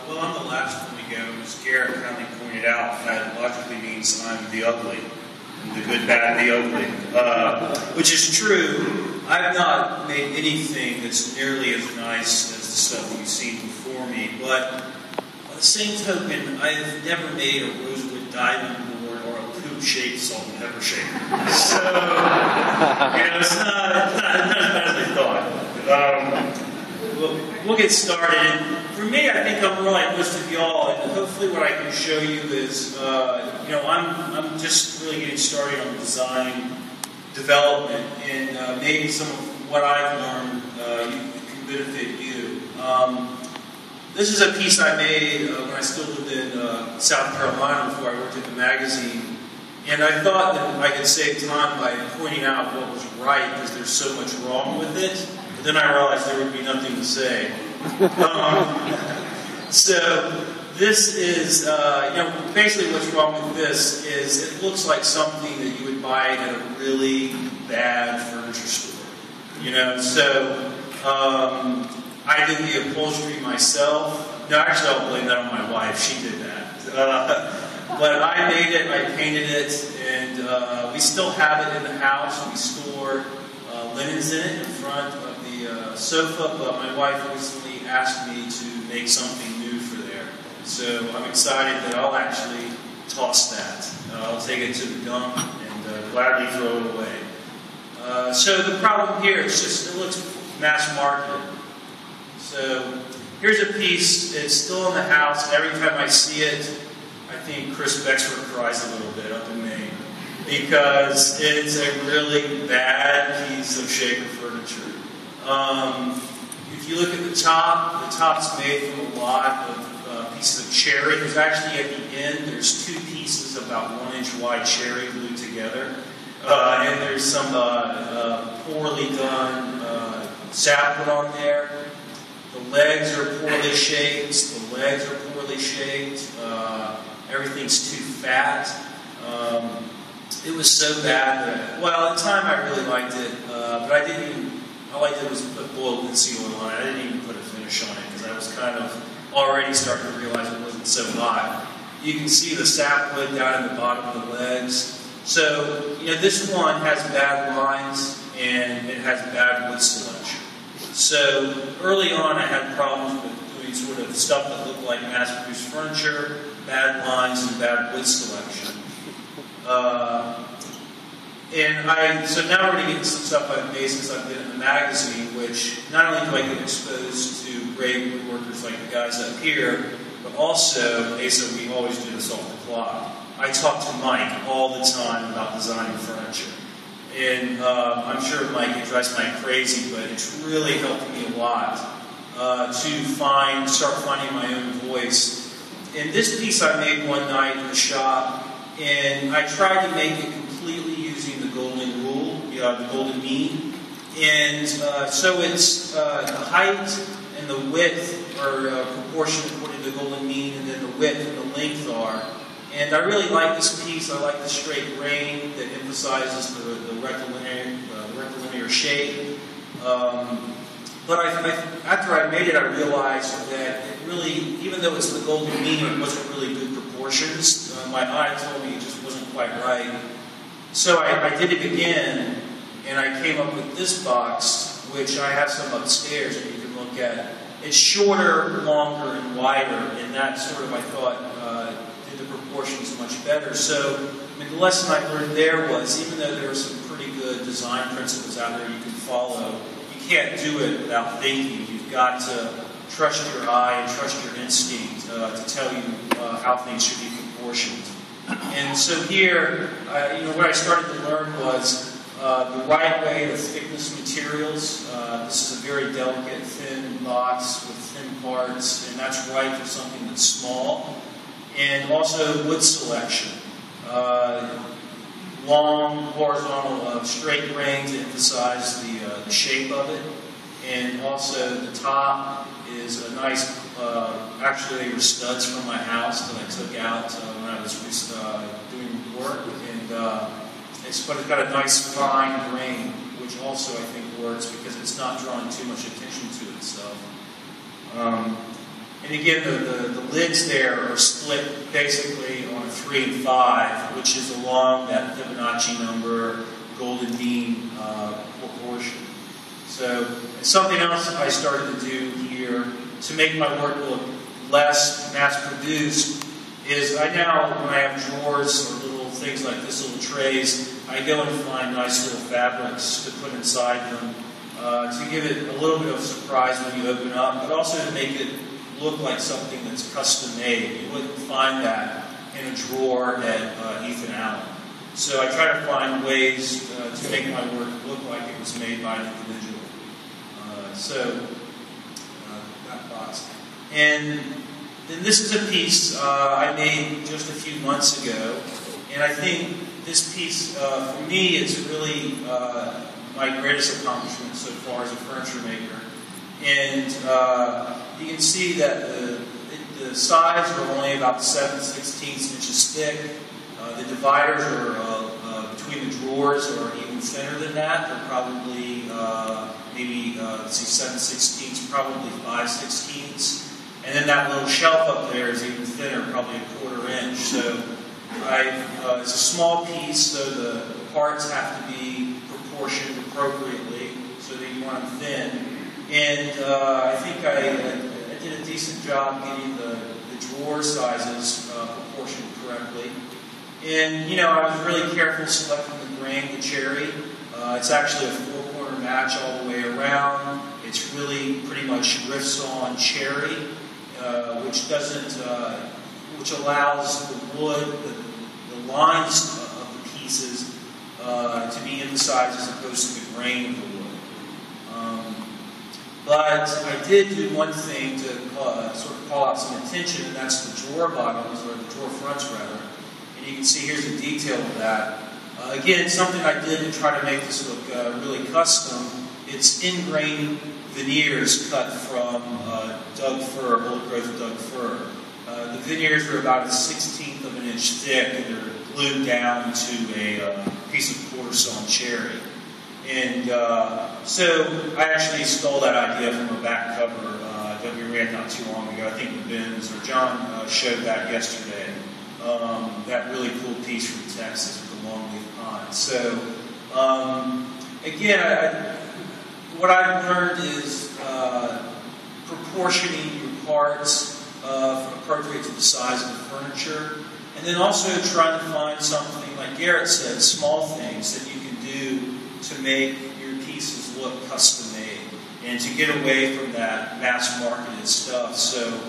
Well, I'm the last one to go. As Garrett kindly pointed out, that logically means I'm the ugly. The good, bad, the ugly. Which is true. I've not made anything that's nearly as nice as the stuff you've seen before me, but by the same token, I've never made a rosewood diamond board or a poop-shaped salt and pepper shaker. So, it's not as bad as I thought. We'll get started. For me, I think I'm more like most of y'all, and hopefully what I can show you is, I'm just really getting started on design development, and maybe some of what I've learned can benefit you. This is a piece I made when I still lived in South Carolina before I worked at the magazine, and I thought that I could save time by pointing out what was right because there's so much wrong with it. But then I realized there would be nothing to say. So this is, basically what's wrong with this is it looks like something that you would buy at a really bad furniture store. So I did the upholstery myself. No, actually I'll blame that on my wife. She did that. But I made it, I painted it, and we still have it in the house. We store linens in it in front of the sofa, but my wife recently asked me to make something new for there. So I'm excited that I'll actually toss that. I'll take it to the dump and gladly throw it away. So the problem here is just it looks mass marketed. So here's a piece, it's still in the house, and every time I see it, I think Chris Bexford cries a little bit up in Maine. Because it's a really bad piece of shaker furniture. If you look at the top's made from a lot of pieces of cherry. There's actually at the end, there's two pieces about 1 inch wide cherry glued together. And there's some poorly done sap put on there. The legs are poorly shaped. Everything's too fat. It was so bad that, well, at the time I really liked it, but I liked it was put boiled linseed oil on it. I didn't even put a finish on it because I was kind of already starting to realize it wasn't so hot. You can see the sapwood down in the bottom of the legs. So, this one has bad lines and it has bad wood selection. So, early on I had problems with doing sort of stuff that looked like mass-produced furniture, bad lines, and bad wood selection. So now we're going to get into some stuff I've made since I've been in the magazine, which not only do I get exposed to great woodworkers like the guys up here, but also, Asa, we always do this off the clock. I talk to Mike all the time about designing furniture. And I'm sure Mike drives Mike crazy, but it's really helped me a lot to start finding my own voice. And this piece I made one night in the shop, and I tried to make it completely using the golden rule, the golden mean. And so it's the height and the width are proportionate according to the golden mean, and then the width and the length are. And I really like this piece. I like the straight grain that emphasizes the rectilinear shape. But after I made it, I realized that it really, even though it's the golden mean, it wasn't really good proportions. My eye told me it just wasn't quite right. So I did it again, and I came up with this box, which I have some upstairs that you can look at. It's shorter, longer, and wider, and that sort of, I thought, did the proportions much better. So the lesson I learned there was, even though there are some pretty good design principles out there you can follow, you can't do it without thinking. You've got to trust your eye and trust your instinct to tell you how things should be proportioned. And so here, what I started to learn was the right way to thickness materials. This is a very delicate, thin box with thin parts, and that's right for something that's small. And also wood selection. Long, horizontal, straight grain to emphasize the shape of it. And also the top is a nice, actually they were studs from my house that I took out when I was doing work. And it's got a nice fine grain, which also I think works because it's not drawing too much attention to itself. And again, the lids there are split basically on a 3 and 5, which is along that Fibonacci number, golden mean proportion. So something else I started to do here to make my work look less mass-produced is I now, when I have drawers or little things like this, little trays, I go and find nice little fabrics to put inside them to give it a little bit of surprise when you open up, but also to make it look like something that's custom made. You wouldn't find that in a drawer at Ethan Allen. So I try to find ways to make my work look like it was made by an individual. That box. And then this is a piece I made just a few months ago, and I think this piece, for me, it's really my greatest accomplishment so far as a furniture maker. And you can see that the sides are only about 7/16 inches thick. The dividers are between the drawers are even thinner than that. They're probably maybe 7/16, probably 5/16. And then that little shelf up there is even thinner, probably a 1/4 inch. So it's a small piece, so the parts have to be proportioned appropriately so that you want them thin. And I think I did a decent job getting the drawer sizes proportioned correctly. And, I was really careful selecting the grain, the cherry. It's actually a 4-corner match all the way around. It's really pretty much riffs-on cherry, which allows the wood, the lines of the pieces to be emphasized as opposed to the grain of the wood. But I did do one thing to sort of call out some attention, and that's the drawer bottoms, or the drawer fronts rather. And you can see here's a detail of that. Again, something I did to try to make this look really custom. It's in-grain veneers cut from Doug fir, old growth Doug fir. The veneers are about 1/16 of an inch thick, and they're glued down to a piece of quarter-sawn cherry. And so I actually stole that idea from a back cover that we read not too long ago. I think Ben's or John showed that yesterday. That really cool piece from Texas with the longleaf pine. So again, what I've learned is proportioning your parts appropriate to the size of the furniture, and then also trying to find something, like Garrett said, small things that you can do to make your pieces look custom made, and to get away from that mass marketed stuff. So,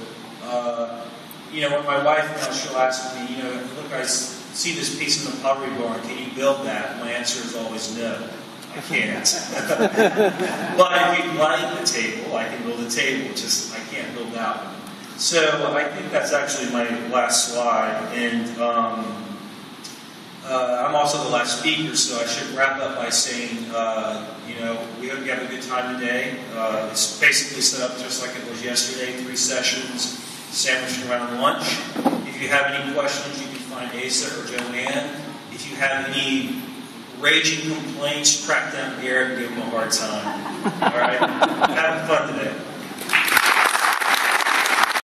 when my wife now, she'll ask me, look, I see this piece in the Pottery Barn, can you build that? My answer is always no. I can't. But if you'd like a table, I can build a table, just I can't build that one. So I think that's actually my last slide, and I'm also the last speaker, so I should wrap up by saying, we hope you have a good time today. It's basically set up just like it was yesterday, 3 sessions, sandwiched around lunch. If you have any questions, you can find Asa or Joanne. If you have any raging complaints, track down Garrett and give him a hard time. All right? Have fun today.